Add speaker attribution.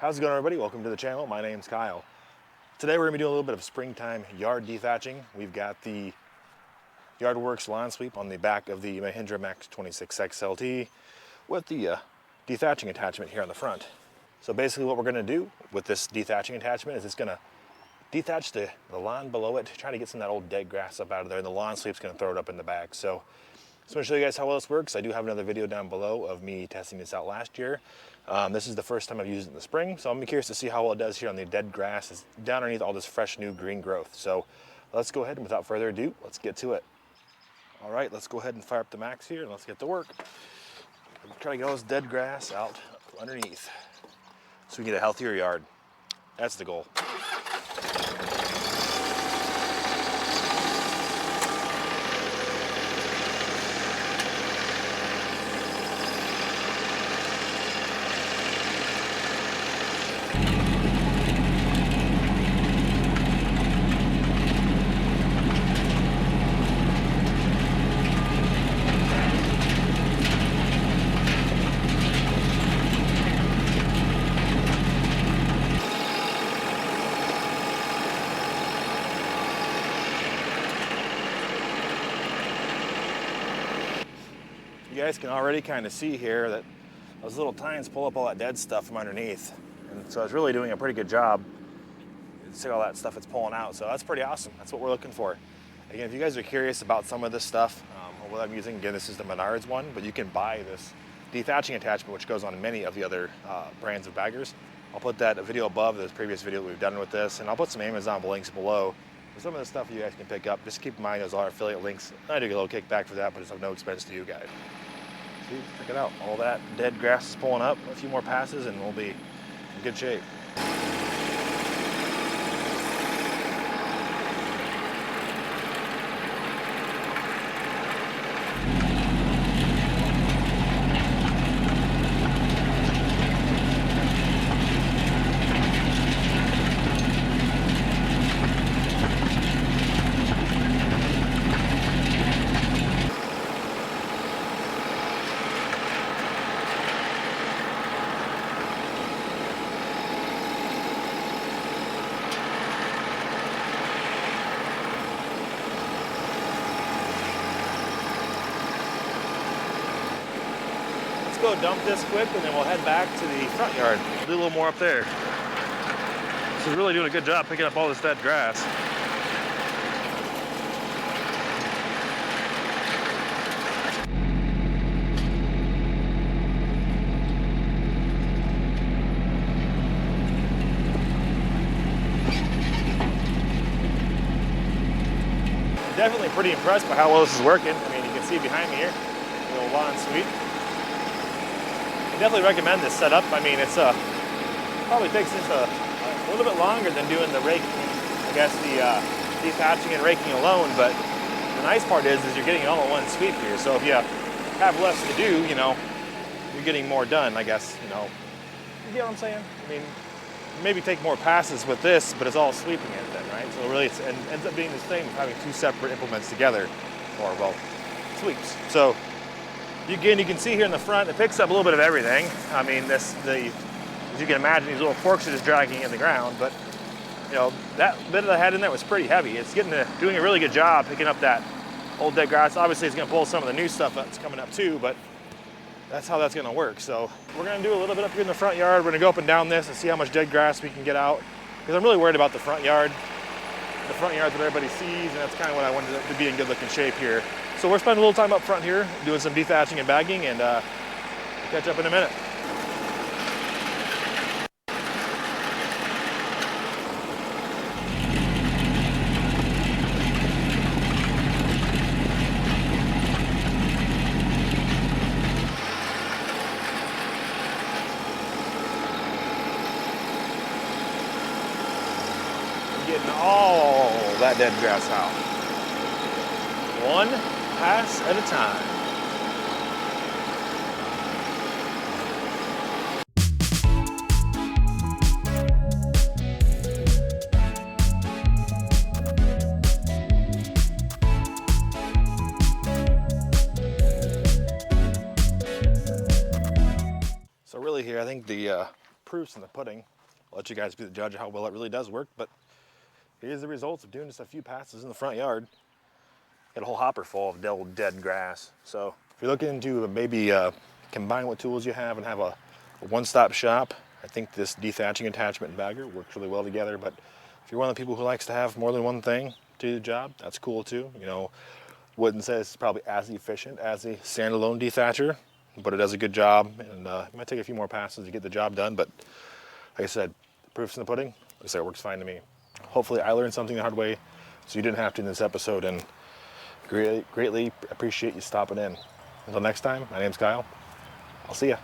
Speaker 1: How's it going, everybody? Welcome to the channel. My name's Kyle. Today we're going to be doing a little bit of springtime yard dethatching. We've got the Yardworks lawn sweep on the back of the Mahindra Max 26XLT with the dethatching attachment here on the front. So basically what we're going to do with this dethatching attachment is it's going to dethatch the lawn below it, try to get some of that old dead grass up out of there, and the lawn sweep's going to throw it up in the back. So I'm going to show you guys how well this works. I do have another video down below of me testing this out last year. This is the first time I've used it in the spring, so I'm curious to see how well it does here on the dead grass. It's down underneath all this fresh new green growth. So let's go ahead and without further ado, let's get to it. All right, let's go ahead and fire up the Max here and let's get to work. Try to get all this dead grass out underneath so we can get a healthier yard. That's the goal. You guys can already kind of see here that those little tines pull up all that dead stuff from underneath. And so it's really doing a pretty good job. See all that stuff it's pulling out. So that's pretty awesome. That's what we're looking for. Again, if you guys are curious about some of this stuff, what I'm using, again, this is the Menards one, but you can buy this dethatching attachment, which goes on many of the other brands of baggers. I'll put that video above this previous video that we've done with this, and I'll put some Amazon links below. Some of the stuff you guys can pick up. Just keep in mind those are affiliate links. I do get a little kickback for that, but it's of no expense to you guys. See, check it out. All that dead grass is pulling up. A few more passes and we'll be in good shape. Go dump this quick and then we'll head back to the front yard. We'll do a little more up there. This is really doing a good job picking up all this dead grass. Definitely pretty impressed by how well this is working. I mean, you can see behind me here, the little lawn sweep. I definitely recommend this setup. I mean, it's probably takes just a little bit longer than doing the raking, I guess, the dethatching and raking alone, but the nice part is you're getting it all in one sweep here. So if you have less to do, you know, you're getting more done, I guess, you know. You get what I'm saying? I mean, maybe take more passes with this, but it's all sweeping it then, right? So really it ends up being the same as having two separate implements together, or, well, sweeps. So again, you can see here in the front, it picks up a little bit of everything. I mean, as you can imagine, these little forks are just dragging in the ground, but you know, that bit of the head in there was pretty heavy. It's doing a really good job picking up that old dead grass. Obviously, it's gonna pull some of the new stuff that's coming up too, but that's how that's gonna work. So we're gonna do a little bit up here in the front yard. We're gonna go up and down this and see how much dead grass we can get out, because I'm really worried about the front yard. The front yard's what everybody sees, and that's kind of what I wanted to be in good looking shape here. So we're spending a little time up front here, doing some dethatching and bagging, and we'll catch up in a minute. Getting all that dead grass out. One pass at a time. So really here, I think the proof's in the pudding. let you guys be the judge of how well it really does work. But here's the results of doing just a few passes in the front yard. Got a whole hopper full of dead grass. So if you're looking to maybe combine what tools you have and have a one-stop shop, I think this dethatching attachment and bagger works really well together. But if you're one of the people who likes to have more than one thing to do the job, that's cool too. You know, wouldn't say it's probably as efficient as a standalone dethatcher, but it does a good job, and it might take a few more passes to get the job done. But like I said, the proof's in the pudding. Like I said, it works fine to me. Hopefully I learned something the hard way, so you didn't have to in this episode, and greatly appreciate you stopping in. Until next time, my name's Kyle. I'll see ya.